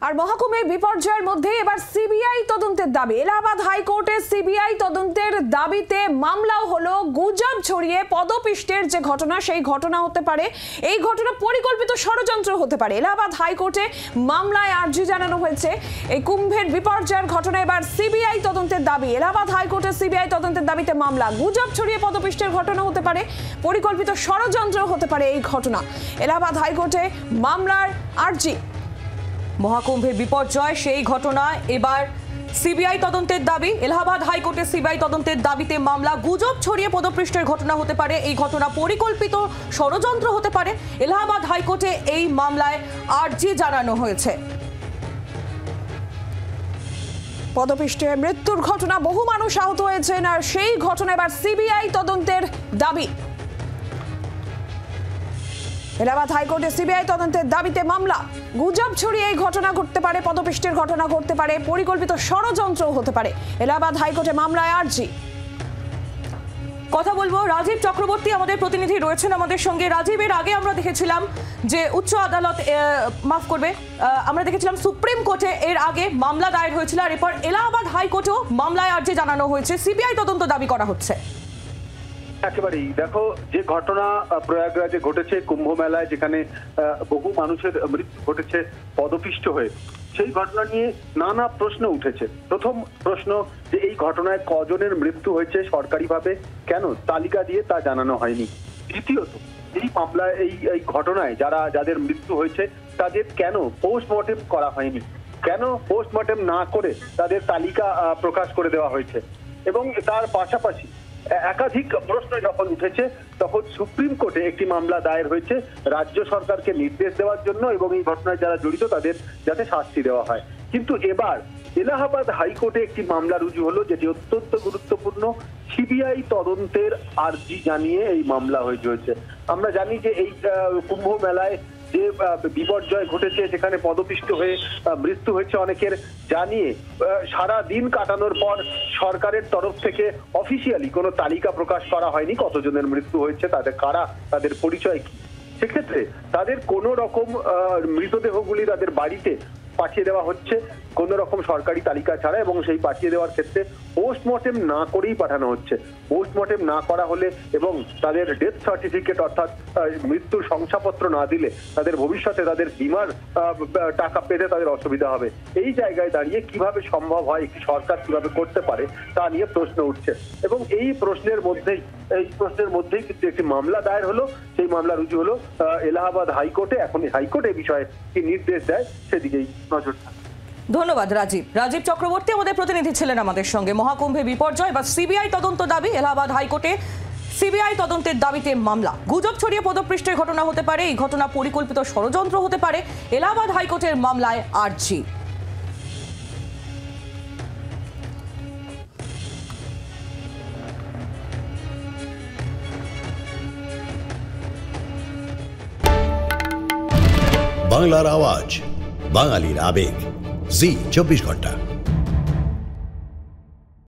আর মহাকুমে বিপর্যয়ের মধ্যে এবার সিবিআই তদন্তের দাবি। এলাহাবাদ হাইকোর্টে সিবিআই তদন্তের দাবিতে মামলাও হলো। গুজব ছড়িয়ে পদপিষ্টের যে ঘটনা, সেই ঘটনা হতে পারে, এই ঘটনা পরিকল্পিত ষড়যন্ত্র হতে পারে। এলাহাবাদ হাইকোর্টে মামলায় আর্জি জানানো হয়েছে। এই কুম্ভের বিপর্যয়ের ঘটনা এবার সিবিআই তদন্তের দাবি। এলাহাবাদ হাইকোর্টে সিবিআই তদন্তের দাবিতে মামলা। গুজব ছড়িয়ে পদপিষ্টের ঘটনা হতে পারে, পরিকল্পিত ষড়যন্ত্র হতে পারে এই ঘটনা। এলাহাবাদ হাইকোর্টে মামলার আর্জি। মহাকুম্ভের বিপর্যয়, সেই ঘটনা এবার সিবিআই তদন্তের দাবি। এলাহাবাদ হাইকোর্টে সিবিআই তদন্তের দাবিতে মামলা। গুজব ছড়িয়ে পদপৃষ্ঠের ঘটনা হতে পারে, এই ঘটনা পরিকল্পিত ষড়যন্ত্র হতে পারে। এলাহাবাদ হাইকোর্টে এই মামলায় আর্জি জানানো হয়েছে। পদপিষ্ঠে মৃত্যুর ঘটনা, বহু মানুষ আহত হয়েছেন, আর সেই ঘটনা এবার সিবিআই তদন্তের দাবি। এলাহাবাদ হাইকোর্টে সিবিআই তদন্তের দাবিতে মামলা। গুজব ছড়িয়ে এই ঘটনা ঘটতে পারে, পদপিষ্টের ঘটনা ঘটতে পারে, পরিকল্পিত ষড়যন্ত্র হতে পারে। এলাহাবাদ হাইকোর্টে মামলায় আর্জি। কথা বলবো, রাজীব চক্রবর্তী আমাদের প্রতিনিধি রয়েছেন আমাদের সঙ্গে। রাজীবের আগে আমরা দেখেছিলাম যে উচ্চ আদালত, মাফ করবে, আমরা দেখেছিলাম সুপ্রিম কোর্টে এর আগে মামলা দায়ের হয়েছিল, আর এরপর এলাহাবাদ হাইকোর্টেও মামলায় আর্জি জানানো হয়েছে, সিবিআই তদন্ত দাবি করা হচ্ছে। একেবারেই দেখো, যে ঘটনা প্রয়াগরাজে ঘটেছে, কুম্ভ মেলায় যেখানে বহু মানুষের মৃত্যু ঘটেছে পদপিষ্ট হয়ে, সেই ঘটনা নিয়ে নানা প্রশ্ন উঠেছে। প্রথম প্রশ্ন যে এই ঘটনায় কজনের মৃত্যু হয়েছে সরকারিভাবে কেন তালিকা দিয়ে তা জানানো হয়নি। দ্বিতীয়ত, এই মামলায় এই ঘটনায় যাদের মৃত্যু হয়েছে তাদের কেন পোস্টমর্টেম করা হয়নি, কেন পোস্টমর্টেম না করে তাদের তালিকা প্রকাশ করে দেওয়া হয়েছে। এবং তার পাশাপাশি একাধিক প্রশ্ন যখন উঠেছে, তখন সুপ্রিম কোর্টে একটি মামলা দায়ের হয়েছে রাজ্য সরকারকে নির্দেশ দেওয়ার জন্য এবং এই ঘটনায় যারা জড়িত তাদের যাতে শাস্তি দেওয়া হয়। কিন্তু এবার এলাহাবাদ হাইকোর্টে একটি মামলা রুজু হলো, যেটি অত্যন্ত গুরুত্বপূর্ণ। সিবিআই তদন্তের আর্জি জানিয়ে এই মামলা হয়েছে। আমরা জানি যে এই কুম্ভ মেলায় যে বিপর্যয় ঘটেছে, সেখানে পদপিষ্ট হয়ে মৃত্যু হয়েছে অনেকের, জানিয়ে সারা দিন কাটানোর পর সরকারের তরফ থেকে অফিসিয়ালি কোনো তালিকা প্রকাশ করা হয়নি কতজনের মৃত্যু হয়েছে, তাদের কারা, তাদের পরিচয় কি। সেক্ষেত্রে তাদের কোনো রকম মৃতদেহগুলি তাদের বাড়িতে পাঠিয়ে দেওয়া হচ্ছে কোন রকম সরকারি তালিকা ছাড়া, এবং সেই পাঠিয়ে দেওয়ার ক্ষেত্রে পোস্টমর্টেম না করেই পাঠানো হচ্ছে। পোস্টমর্টেম না করা হলে এবং তাদের ডেথ সার্টিফিকেট অর্থাৎ মৃত্যুর শংসাপত্র না দিলে তাদের ভবিষ্যতে তাদের বীমার টাকা পেতে তাদের অসুবিধা হবে। এই জায়গায় দাঁড়িয়ে কিভাবে সম্ভব হয়, একটি সরকার কিভাবে করতে পারে তা নিয়ে প্রশ্ন উঠছে। এবং এই প্রশ্নের মধ্যেই কিন্তু একটি মামলা দায়ের হলো, সেই মামলা রুজু হলো এলাহাবাদ হাইকোর্টে। এখন হাইকোর্ট এই বিষয়ে কি নির্দেশ দেয় সেদিকেই নজর থাকে। ধন্যবাদ রাজীব চক্রবর্তী আমাদের প্রতিনিধি ছিলেন আমাদের সঙ্গে। মহাকুম্ভে বিপর্যয় বা সিবিআই তদন্ত দাবি। এলাহাবাদ হাইকোর্টে সিবিআই তদন্তের দাবিতে মামলা। গুজব ছড়িয়ে পদপৃষ্ঠের ঘটনা হতে পারে, এই ঘটনা পরিকল্পিত ষড়যন্ত্র হতে পারে। এলাহাবাদ হাইকোর্টের মামলায় আর্জি। বাংলার আওয়াজ, বাঙালির আবেগ, জি 24 ঘন্টা।